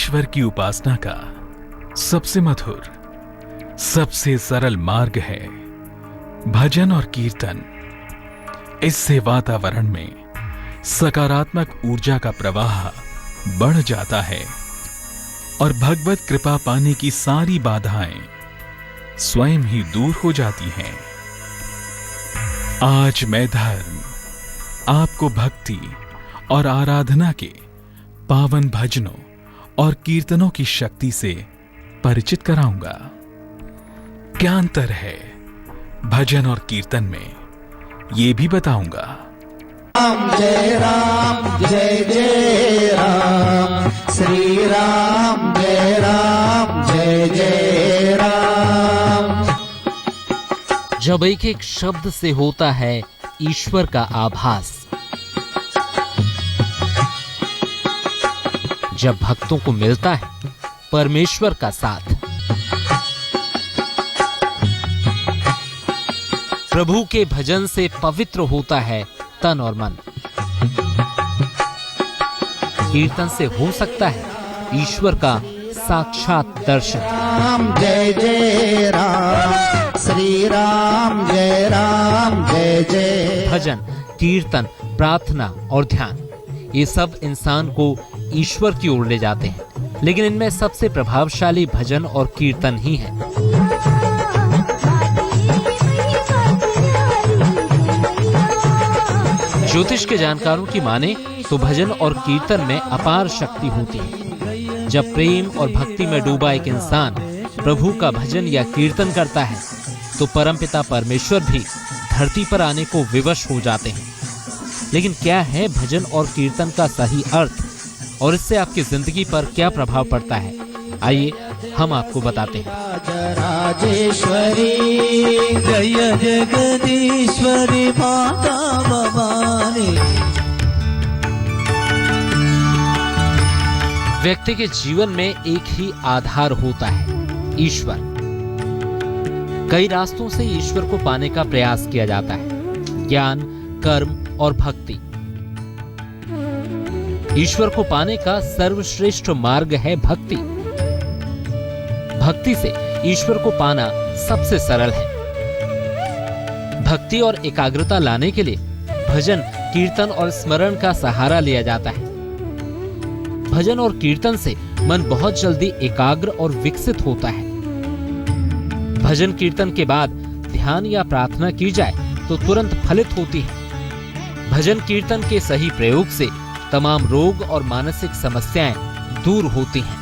ईश्वर की उपासना का सबसे मधुर, सबसे सरल मार्ग है भजन और कीर्तन। इससे वातावरण में सकारात्मक ऊर्जा का प्रवाह बढ़ जाता है और भगवत कृपा पाने की सारी बाधाएं स्वयं ही दूर हो जाती हैं। आज मैं धर्म आपको भक्ति और आराधना के पावन भजनों और कीर्तनों की शक्ति से परिचित कराऊंगा। क्या अंतर है भजन और कीर्तन में, ये भी बताऊंगा। राम जय राम जय जय राम, श्री राम जय जय राम। जब एक एक शब्द से होता है ईश्वर का आभास, जब भक्तों को मिलता है परमेश्वर का साथ, प्रभु के भजन से पवित्र होता है तन और मन, कीर्तन से हो सकता है ईश्वर का साक्षात दर्शन। राम जय राम, श्री राम जय जय। भजन, कीर्तन, प्रार्थना और ध्यान, ये सब इंसान को ईश्वर की ओर ले जाते हैं, लेकिन इनमें सबसे प्रभावशाली भजन और कीर्तन ही है। ज्योतिष के जानकारों की माने तो भजन और कीर्तन में अपार शक्ति होती है। जब प्रेम और भक्ति में डूबा एक इंसान प्रभु का भजन या कीर्तन करता है तो परमपिता परमेश्वर भी धरती पर आने को विवश हो जाते हैं। लेकिन क्या है भजन और कीर्तन का सही अर्थ और इससे आपकी जिंदगी पर क्या प्रभाव पड़ता है, आइए हम आपको बताते हैं। राजेश्वरी जय जगदीश्वरी माता भवानी। व्यक्ति के जीवन में एक ही आधार होता है, ईश्वर। कई रास्तों से ईश्वर को पाने का प्रयास किया जाता है, ज्ञान, कर्म और भक्ति। ईश्वर को पाने का सर्वश्रेष्ठ मार्ग है भक्ति। भक्ति से ईश्वर को पाना सबसे सरल है। भक्ति और एकाग्रता लाने के लिए भजन, कीर्तन और स्मरण का सहारा लिया जाता है। भजन और कीर्तन से मन बहुत जल्दी एकाग्र और विकसित होता है। भजन कीर्तन के बाद ध्यान या प्रार्थना की जाए तो तुरंत फलित होती है। भजन कीर्तन के सही प्रयोग से तमाम रोग और मानसिक समस्याएं दूर होती हैं।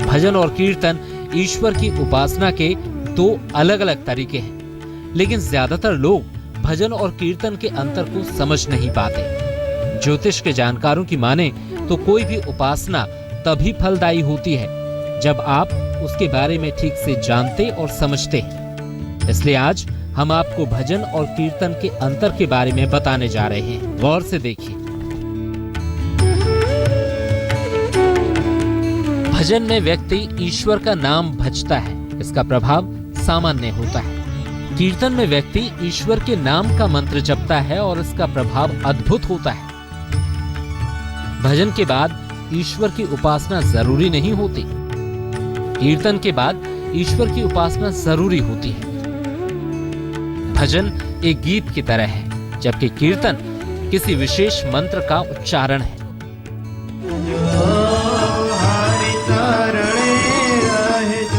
भजन और कीर्तन ईश्वर की उपासना के दो अलग अलग तरीके हैं, लेकिन ज्यादातर लोग भजन और कीर्तन के अंतर को समझ नहीं पाते। ज्योतिष के जानकारों की माने तो कोई भी उपासना तभी फलदायी होती है जब आप उसके बारे में ठीक से जानते और समझते हैं। इसलिए आज हम आपको भजन और कीर्तन के अंतर के बारे में बताने जा रहे हैं। गौर से देखिए। भजन में व्यक्ति ईश्वर का नाम भजता है, इसका प्रभाव सामान्य होता है। कीर्तन में व्यक्ति ईश्वर के नाम का मंत्र जपता है और इसका प्रभाव अद्भुत होता है। भजन के बाद ईश्वर की उपासना जरूरी नहीं होती, कीर्तन के बाद ईश्वर की उपासना जरूरी होती है। भजन एक गीत की तरह है, जबकि कीर्तन किसी विशेष मंत्र का उच्चारण है।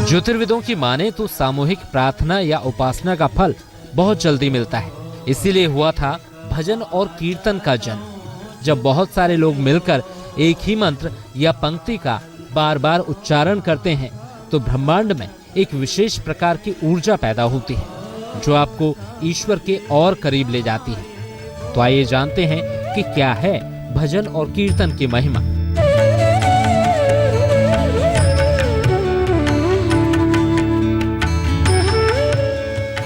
ज्योतिर्विदों की माने तो सामूहिक प्रार्थना या उपासना का फल बहुत जल्दी मिलता है। इसीलिए हुआ था भजन और कीर्तन का जन्म। जब बहुत सारे लोग मिलकर एक ही मंत्र या पंक्ति का बार बार उच्चारण करते हैं तो ब्रह्मांड में एक विशेष प्रकार की ऊर्जा पैदा होती है जो आपको ईश्वर के और करीब ले जाती है। तो आइए जानते हैं कि क्या है भजन और कीर्तन की महिमा।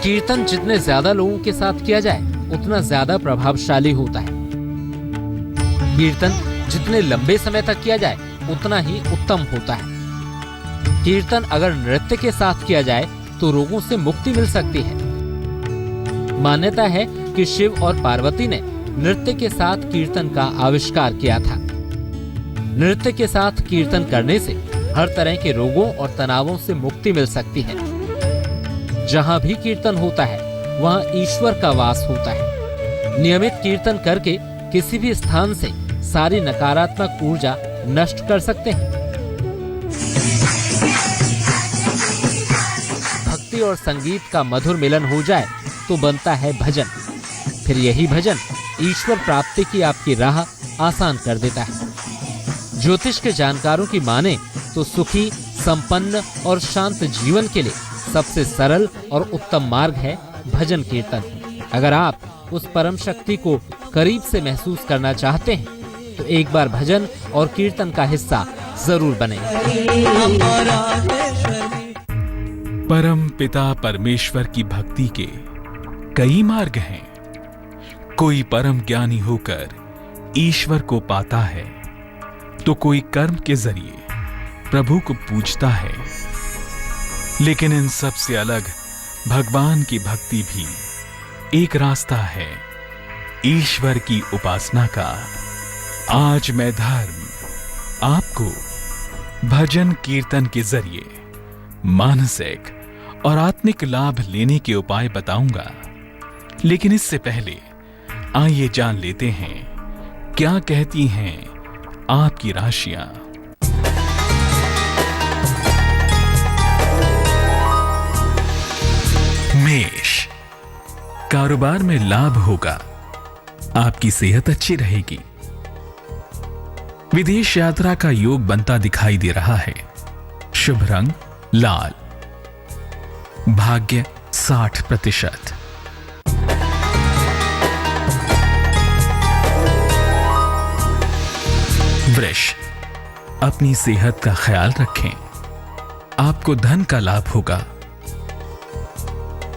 कीर्तन जितने ज्यादा लोगों के साथ किया जाए उतना ज्यादा प्रभावशाली होता है। कीर्तन जितने लंबे समय तक किया जाए उतना ही उत्तम होता है। कीर्तन अगर नृत्य के साथ किया जाए तो रोगों से मुक्ति मिल सकती है। मान्यता है कि शिव और पार्वती ने नृत्य के साथ कीर्तन का आविष्कार किया था। नृत्य के साथ कीर्तन करने से हर तरह के रोगों और तनावों से मुक्ति मिल सकती है। जहाँ भी कीर्तन होता है वहाँ ईश्वर का वास होता है। नियमित कीर्तन करके किसी भी स्थान से सारी नकारात्मक ऊर्जा नष्ट कर सकते हैं। भक्ति और संगीत का मधुर मिलन हो जाए तो बनता है भजन। फिर यही भजन ईश्वर प्राप्ति की आपकी राह आसान कर देता है। ज्योतिष के जानकारों की माने तो सुखी, संपन्न और शांत जीवन के लिए सबसे सरल और उत्तम मार्ग है भजन कीर्तन। अगर आप उस परम शक्ति को करीब से महसूस करना चाहते हैं तो एक बार भजन और कीर्तन का हिस्सा जरूर बने। परम पिता परमेश्वर की भक्ति के कई मार्ग हैं। कोई परम ज्ञानी होकर ईश्वर को पाता है तो कोई कर्म के जरिए प्रभु को पूजता है। लेकिन इन सब से अलग भगवान की भक्ति भी एक रास्ता है ईश्वर की उपासना का। आज मैं धर्म आपको भजन कीर्तन के जरिए मानसिक और आत्मिक लाभ लेने के उपाय बताऊंगा। लेकिन इससे पहले आइए जान लेते हैं क्या कहती हैं आपकी राशियां। मेष, कारोबार में लाभ होगा, आपकी सेहत अच्छी रहेगी। विदेश यात्रा का योग बनता दिखाई दे रहा है। शुभ रंग लाल। भाग्य 60%। वृष, अपनी सेहत का ख्याल रखें, आपको धन का लाभ होगा।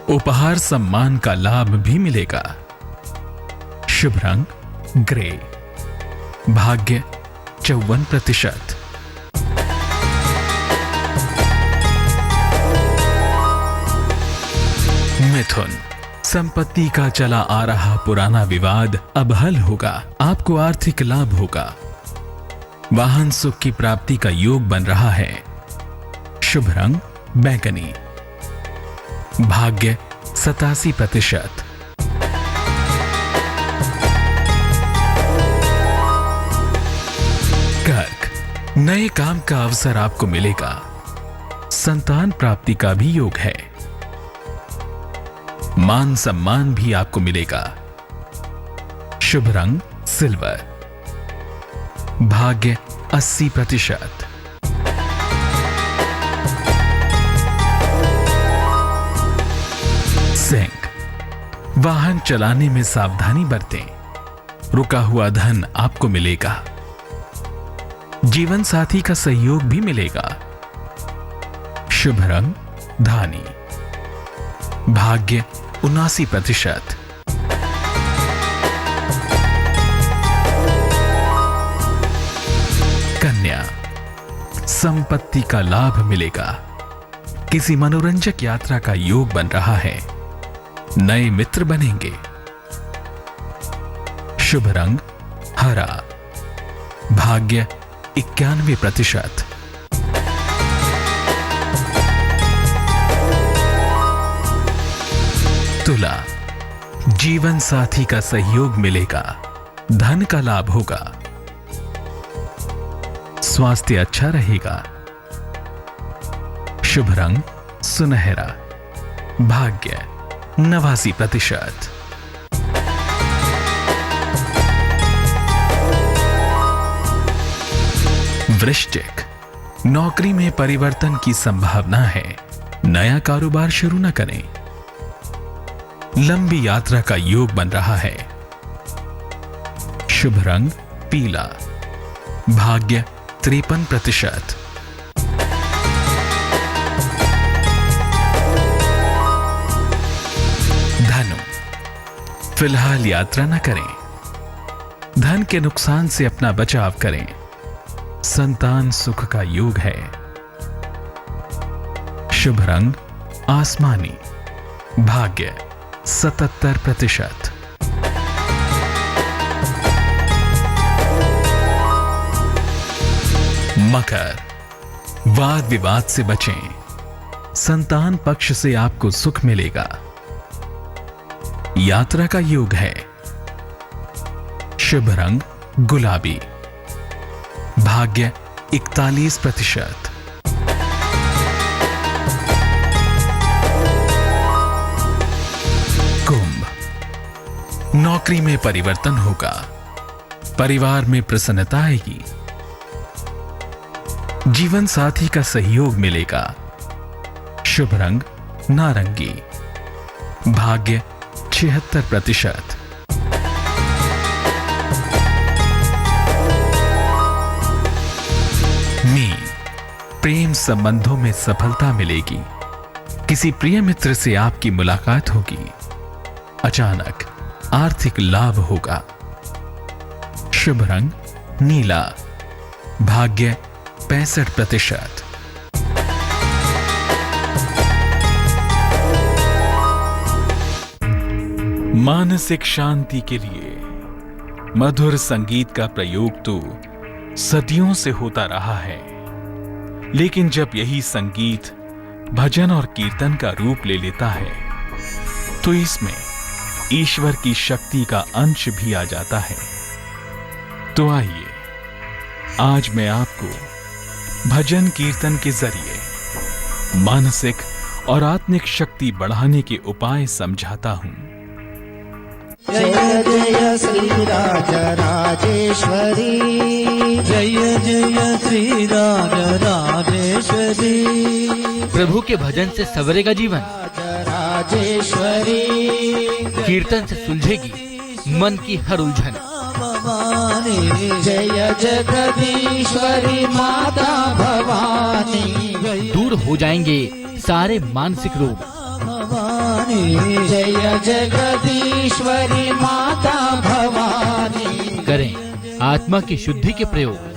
उपहार सम्मान का लाभ भी मिलेगा। शुभ रंग ग्रे। भाग्य 54%। मिथुन, संपत्ति का चला आ रहा पुराना विवाद अब हल होगा। आपको आर्थिक लाभ होगा। वाहन सुख की प्राप्ति का योग बन रहा है। शुभ रंग बैंगनी। भाग्य 87%। कर्क, नए काम का अवसर आपको मिलेगा। संतान प्राप्ति का भी योग है। मान सम्मान भी आपको मिलेगा। शुभ रंग सिल्वर। भाग्य 80%। सिंह, वाहन चलाने में सावधानी बरतें। रुका हुआ धन आपको मिलेगा। जीवन साथी का सहयोग भी मिलेगा। शुभ रंग धानी। भाग्य 79%। कन्या, संपत्ति का लाभ मिलेगा। किसी मनोरंजक यात्रा का योग बन रहा है। नए मित्र बनेंगे। शुभ रंग हरा। भाग्य 91%। तुला, जीवन साथी का सहयोग मिलेगा। धन का लाभ होगा। स्वास्थ्य अच्छा रहेगा। शुभ रंग सुनहरा। भाग्य 89%। वृश्चिक, नौकरी में परिवर्तन की संभावना है। नया कारोबार शुरू न करें। लंबी यात्रा का योग बन रहा है। शुभ रंग पीला। भाग्य 53%। धनु, फिलहाल यात्रा न करें। धन के नुकसान से अपना बचाव करें। संतान सुख का योग है। शुभ रंग आसमानी। भाग्य 77%। मकर, वाद विवाद से बचें, संतान पक्ष से आपको सुख मिलेगा। यात्रा का योग है। शुभ रंग गुलाबी। भाग्य 41%। कुंभ, नौकरी में परिवर्तन होगा, परिवार में प्रसन्नता आएगी, जीवन साथी का सहयोग मिलेगा। शुभ रंग नारंगी। भाग्य 76%। मीन, प्रेम संबंधों में सफलता मिलेगी, किसी प्रिय मित्र से आपकी मुलाकात होगी, अचानक आर्थिक लाभ होगा। शुभ रंग नीला। भाग्य 65%। मानसिक शांति के लिए मधुर संगीत का प्रयोग तो सदियों से होता रहा है, लेकिन जब यही संगीत भजन और कीर्तन का रूप ले लेता है तो इसमें ईश्वर की शक्ति का अंश भी आ जाता है। तो आइए आज मैं आपको भजन कीर्तन के जरिए मानसिक और आत्मिक शक्ति बढ़ाने के उपाय समझाता हूं। जय जय श्री राज राजेश्वरी, जय जय श्री राज राजेश्वरी। प्रभु के भजन से सवरेगा जीवन, राजेश्वरी। कीर्तन से सुलझेगी मन की हर उलझन। भवानी जय जगदीश्वरी माता भवानी, दूर हो जाएंगे सारे मानसिक रोग। भवानी जय जगदीश्वरी माता भवानी। करें आत्मा की शुद्धि के प्रयोग।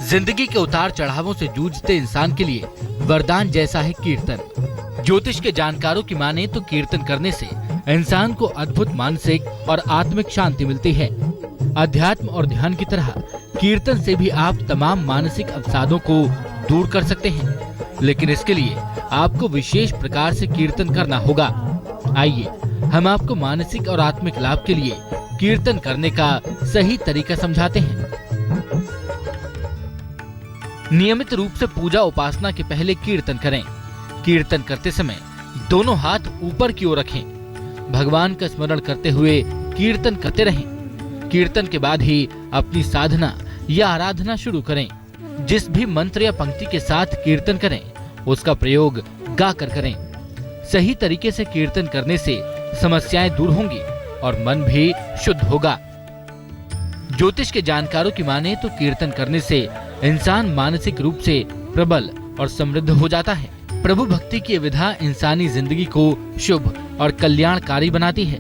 जिंदगी के उतार चढ़ावों से जूझते इंसान के लिए वरदान जैसा है कीर्तन। ज्योतिष के जानकारों की माने तो कीर्तन करने से इंसान को अद्भुत मानसिक और आत्मिक शांति मिलती है। अध्यात्म और ध्यान की तरह कीर्तन से भी आप तमाम मानसिक अवसादों को दूर कर सकते हैं, लेकिन इसके लिए आपको विशेष प्रकार से कीर्तन करना होगा। आइए हम आपको मानसिक और आत्मिक लाभ के लिए कीर्तन करने का सही तरीका समझाते हैं। नियमित रूप से पूजा उपासना के पहले कीर्तन करें। कीर्तन करते समय दोनों हाथ ऊपर की ओर रखें। भगवान का स्मरण करते हुए कीर्तन करते रहें। कीर्तन के बाद ही अपनी साधना या आराधना शुरू करें। जिस भी मंत्र या पंक्ति के साथ कीर्तन करें उसका प्रयोग गाकर करें। सही तरीके से कीर्तन करने से समस्याएं दूर होंगी और मन भी शुद्ध होगा। ज्योतिष के जानकारों की माने तो कीर्तन करने से इंसान मानसिक रूप से प्रबल और समृद्ध हो जाता है। प्रभु भक्ति की विधा इंसानी जिंदगी को शुभ और कल्याणकारी बनाती है।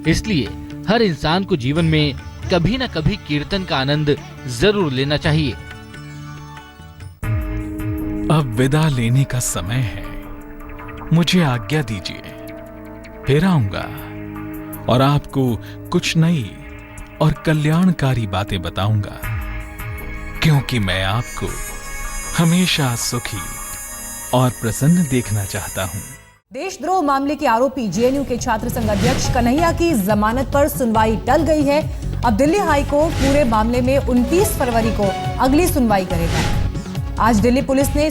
इसलिए हर इंसान को जीवन में कभी न कभी कीर्तन का आनंद जरूर लेना चाहिए। अब विदा लेने का समय है, मुझे आज्ञा दीजिए। फिर आऊंगा और आपको कुछ नई और कल्याणकारी बातें बताऊंगा, क्योंकि मैं आपको हमेशा सुखी और प्रसन्न देखना चाहता हूं। देशद्रोह मामले के आरोपी जेएनयू के छात्र संघ अध्यक्ष कन्हैया की जमानत पर सुनवाई टल गई है। अब दिल्ली हाई कोर्ट पूरे मामले में 29 फरवरी को अगली सुनवाई करेगा। आज दिल्ली पुलिस ने